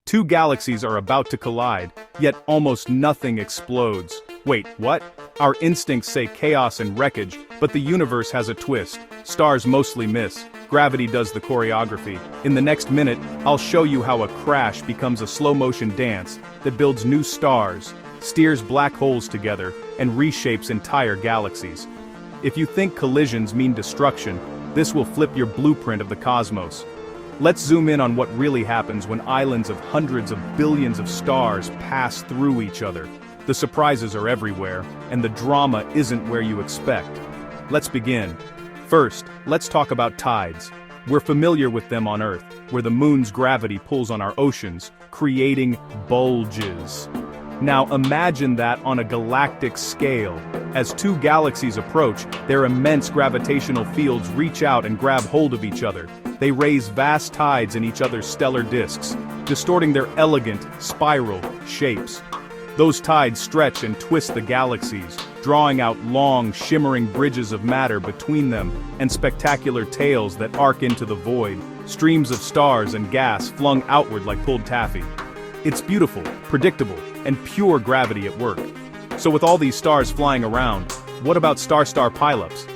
Two galaxies are about to collide, yet almost nothing explodes. Wait, what? Our instincts say chaos and wreckage, but the universe has a twist. Stars mostly miss. Gravity does the choreography. In the next minute, I'll show you how a crash becomes a slow-motion dance that builds new stars, steers black holes together, and reshapes entire galaxies. If you think collisions mean destruction, this will flip your blueprint of the cosmos. Let's zoom in on what really happens when islands of hundreds of billions of stars pass through each other. The surprises are everywhere, and the drama isn't where you expect. Let's begin. First, let's talk about tides. We're familiar with them on Earth, where the moon's gravity pulls on our oceans, creating bulges. Now imagine that on a galactic scale. As two galaxies approach, their immense gravitational fields reach out and grab hold of each other. They raise vast tides in each other's stellar disks, distorting their elegant, spiral shapes. Those tides stretch and twist the galaxies, drawing out long, shimmering bridges of matter between them and spectacular tails that arc into the void, streams of stars and gas flung outward like pulled taffy. It's beautiful, predictable, and pure gravity at work. So with all these stars flying around, what about star-star pileups?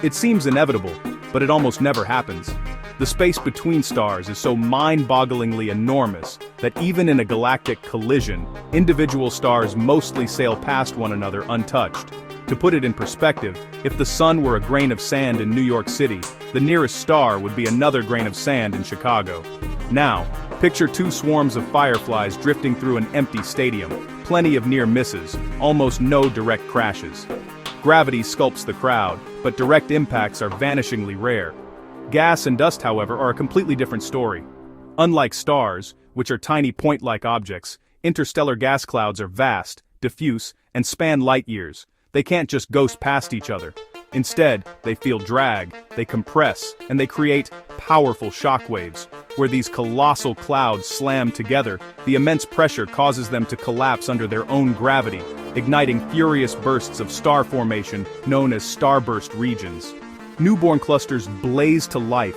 It seems inevitable, but it almost never happens. The space between stars is so mind-bogglingly enormous that even in a galactic collision, individual stars mostly sail past one another untouched. To put it in perspective, if the sun were a grain of sand in New York City, the nearest star would be another grain of sand in Chicago. Now, picture two swarms of fireflies drifting through an empty stadium, plenty of near misses, almost no direct crashes. Gravity sculpts the crowd, but direct impacts are vanishingly rare. Gas and dust, however, are a completely different story. Unlike stars, which are tiny point-like objects, interstellar gas clouds are vast, diffuse, and span light years. They can't just ghost past each other. Instead, they feel drag, they compress, and they create powerful shockwaves. Where these colossal clouds slam together, the immense pressure causes them to collapse under their own gravity, igniting furious bursts of star formation known as starburst regions. Newborn clusters blaze to life.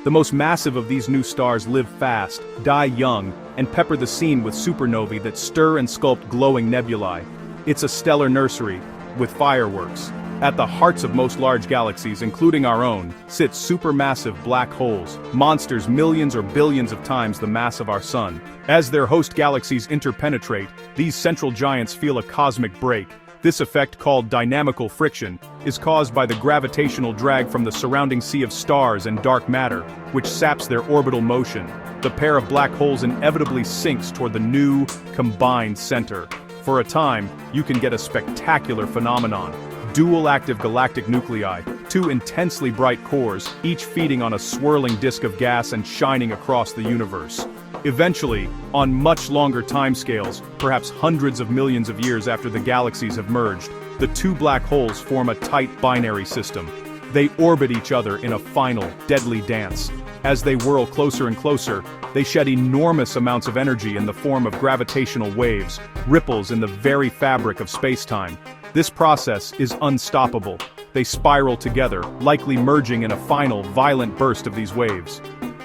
The most massive of these new stars live fast, die young, and pepper the scene with supernovae that stir and sculpt glowing nebulae. It's a stellar nursery, with fireworks. At the hearts of most large galaxies, including our own, sit supermassive black holes, monsters millions or billions of times the mass of our sun. As their host galaxies interpenetrate, these central giants feel a cosmic break. This effect, called dynamical friction, is caused by the gravitational drag from the surrounding sea of stars and dark matter, which saps their orbital motion. The pair of black holes inevitably sinks toward the new, combined center. For a time, you can get a spectacular phenomenon. Dual-active galactic nuclei, two intensely bright cores, each feeding on a swirling disk of gas and shining across the universe. Eventually, on much longer timescales, perhaps hundreds of millions of years after the galaxies have merged, the two black holes form a tight binary system. They orbit each other in a final, deadly dance. As they whirl closer and closer, they shed enormous amounts of energy in the form of gravitational waves, ripples in the very fabric of space-time. This process is unstoppable. They spiral together, likely merging in a final, violent burst of these waves.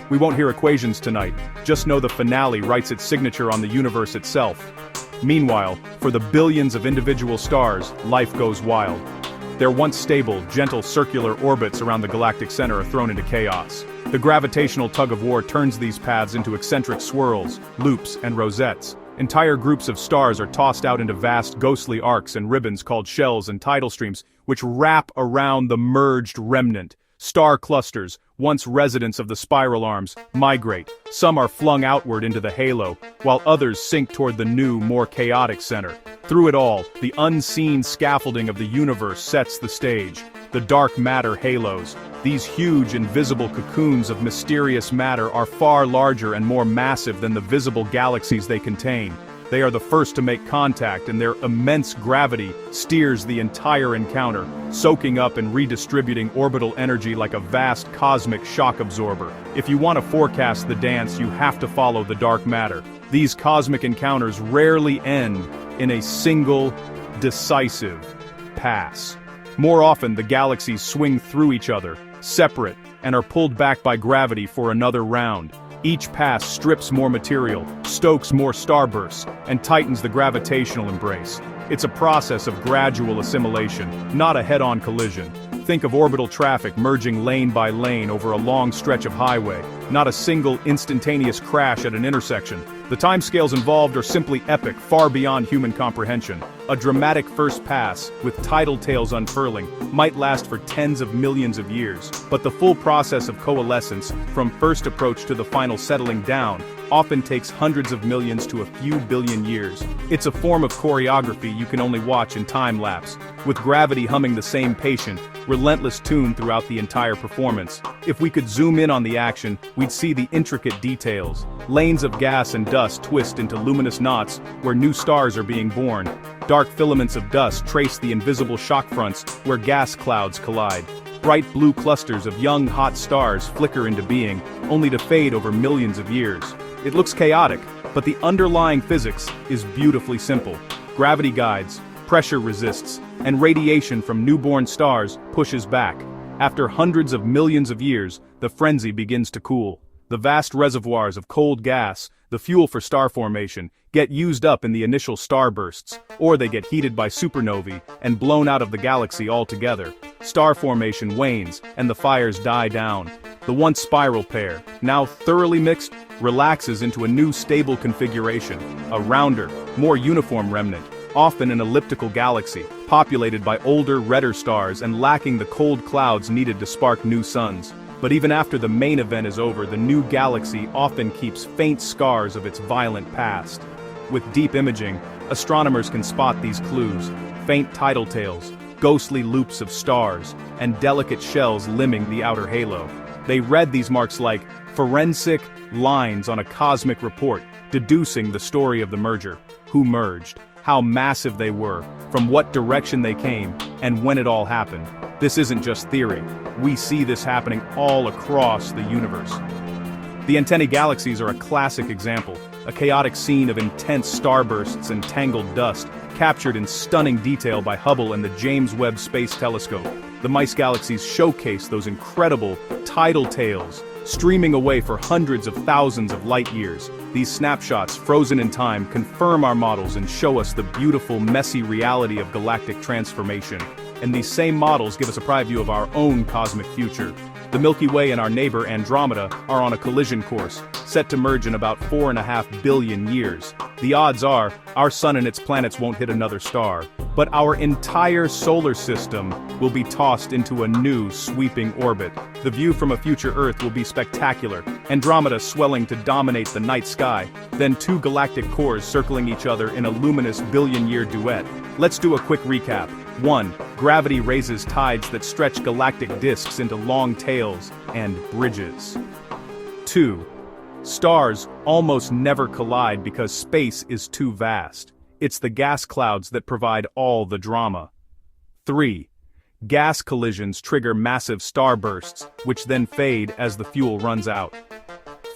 We won't hear equations tonight, just know the finale writes its signature on the universe itself. Meanwhile, for the billions of individual stars, life goes wild. Their once stable, gentle circular orbits around the galactic center are thrown into chaos. The gravitational tug-of-war turns these paths into eccentric swirls, loops, and rosettes. Entire groups of stars are tossed out into vast ghostly arcs and ribbons called shells and tidal streams, which wrap around the merged remnant. Star clusters, once residents of the spiral arms, migrate. Some are flung outward into the halo, while others sink toward the new, more chaotic center. Through it all, the unseen scaffolding of the universe sets the stage. The dark matter halos. These huge invisible cocoons of mysterious matter are far larger and more massive than the visible galaxies they contain. They are the first to make contact, and their immense gravity steers the entire encounter, soaking up and redistributing orbital energy like a vast cosmic shock absorber. If you want to forecast the dance, you have to follow the dark matter. These cosmic encounters rarely end in a single, decisive pass. More often, the galaxies swing through each other, separate, and are pulled back by gravity for another round. Each pass strips more material, stokes more starbursts, and tightens the gravitational embrace. It's a process of gradual assimilation, not a head-on collision. Think of orbital traffic merging lane by lane over a long stretch of highway, not a single instantaneous crash at an intersection. The timescales involved are simply epic, far beyond human comprehension. A dramatic first pass, with tidal tails unfurling, might last for tens of millions of years, but the full process of coalescence, from first approach to the final settling down, often takes hundreds of millions to a few billion years. It's a form of choreography you can only watch in time-lapse, with gravity humming the same patient, relentless tune throughout the entire performance. If we could zoom in on the action, we'd see the intricate details. Lanes of gas and dust twist into luminous knots where new stars are being born. Dark filaments of dust trace the invisible shock fronts where gas clouds collide. Bright blue clusters of young hot stars flicker into being, only to fade over millions of years. It looks chaotic, but the underlying physics is beautifully simple. Gravity guides, pressure resists, and radiation from newborn stars pushes back. After hundreds of millions of years, the frenzy begins to cool. The vast reservoirs of cold gas, the fuel for star formation, get used up in the initial starbursts, or they get heated by supernovae and blown out of the galaxy altogether. Star formation wanes, and the fires die down. The once spiral pair, now thoroughly mixed, relaxes into a new stable configuration, a rounder, more uniform remnant, often an elliptical galaxy, populated by older, redder stars and lacking the cold clouds needed to spark new suns. But even after the main event is over, the new galaxy often keeps faint scars of its violent past. With deep imaging, astronomers can spot these clues: faint tidal tails, ghostly loops of stars, and delicate shells limbing the outer halo. They read these marks like forensic lines on a cosmic report, deducing the story of the merger, who merged, how massive they were, from what direction they came, and when it all happened. This isn't just theory. We see this happening all across the universe. The antennae galaxies are a classic example, a chaotic scene of intense starbursts and tangled dust, captured in stunning detail by Hubble and the James Webb Space Telescope. The mice galaxies showcase those incredible tidal tails, streaming away for hundreds of thousands of light years. These snapshots, frozen in time, confirm our models and show us the beautiful, messy reality of galactic transformation. And these same models give us a preview view of our own cosmic future. The Milky Way and our neighbor Andromeda are on a collision course, set to merge in about 4.5 billion years. The odds are, our sun and its planets won't hit another star, but our entire solar system will be tossed into a new, sweeping orbit. The view from a future Earth will be spectacular, Andromeda swelling to dominate the night sky, then two galactic cores circling each other in a luminous billion-year duet. Let's do a quick recap. 1. Gravity raises tides that stretch galactic disks into long tails and bridges. 2. Stars almost never collide because space is too vast. It's the gas clouds that provide all the drama. 3. Gas collisions trigger massive starbursts, which then fade as the fuel runs out.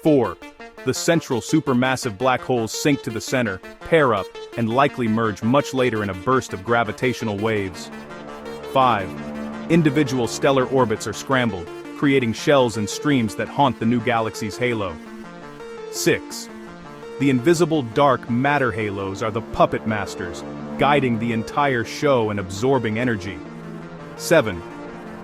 4. The central supermassive black holes sink to the center, pair up, and likely merge much later in a burst of gravitational waves. 5. Individual stellar orbits are scrambled, creating shells and streams that haunt the new galaxy's halo. 6. The invisible dark matter halos are the puppet masters, guiding the entire show and absorbing energy. 7.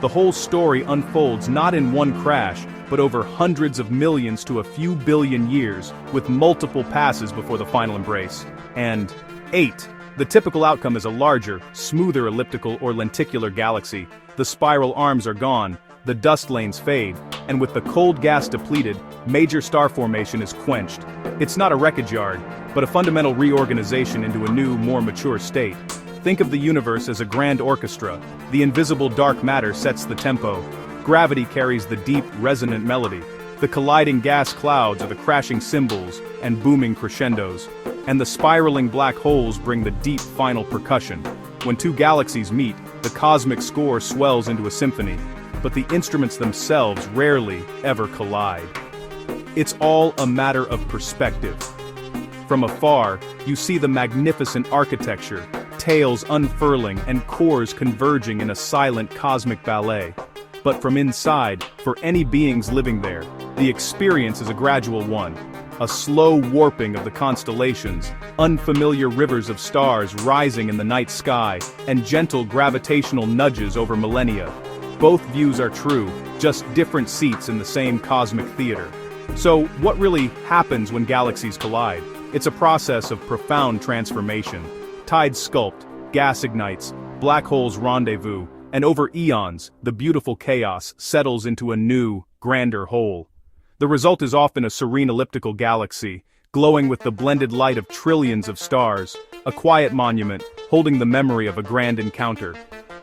The whole story unfolds not in one crash, but over hundreds of millions to a few billion years, with multiple passes before the final embrace. And 8. The typical outcome is a larger, smoother elliptical or lenticular galaxy. The spiral arms are gone, the dust lanes fade, and with the cold gas depleted, major star formation is quenched. It's not a wreckage yard, but a fundamental reorganization into a new, more mature state. Think of the universe as a grand orchestra. The invisible dark matter sets the tempo. Gravity carries the deep, resonant melody. The colliding gas clouds are the crashing cymbals and booming crescendos. And the spiraling black holes bring the deep final percussion. When two galaxies meet, the cosmic score swells into a symphony. But the instruments themselves rarely ever collide. It's all a matter of perspective. From afar, you see the magnificent architecture, tails unfurling and cores converging in a silent cosmic ballet. But from inside, for any beings living there, The experience is a gradual one. A slow warping of the constellations, unfamiliar rivers of stars rising in the night sky, and gentle gravitational nudges over millennia. Both views are true, just different seats in the same cosmic theater. So, what really happens when galaxies collide? It's a process of profound transformation. Tides sculpt, gas ignites, black holes rendezvous, and over eons, the beautiful chaos settles into a new, grander whole. The result is often a serene elliptical galaxy, glowing with the blended light of trillions of stars, a quiet monument holding the memory of a grand encounter.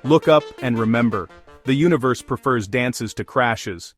Look up and remember, the universe prefers dances to crashes,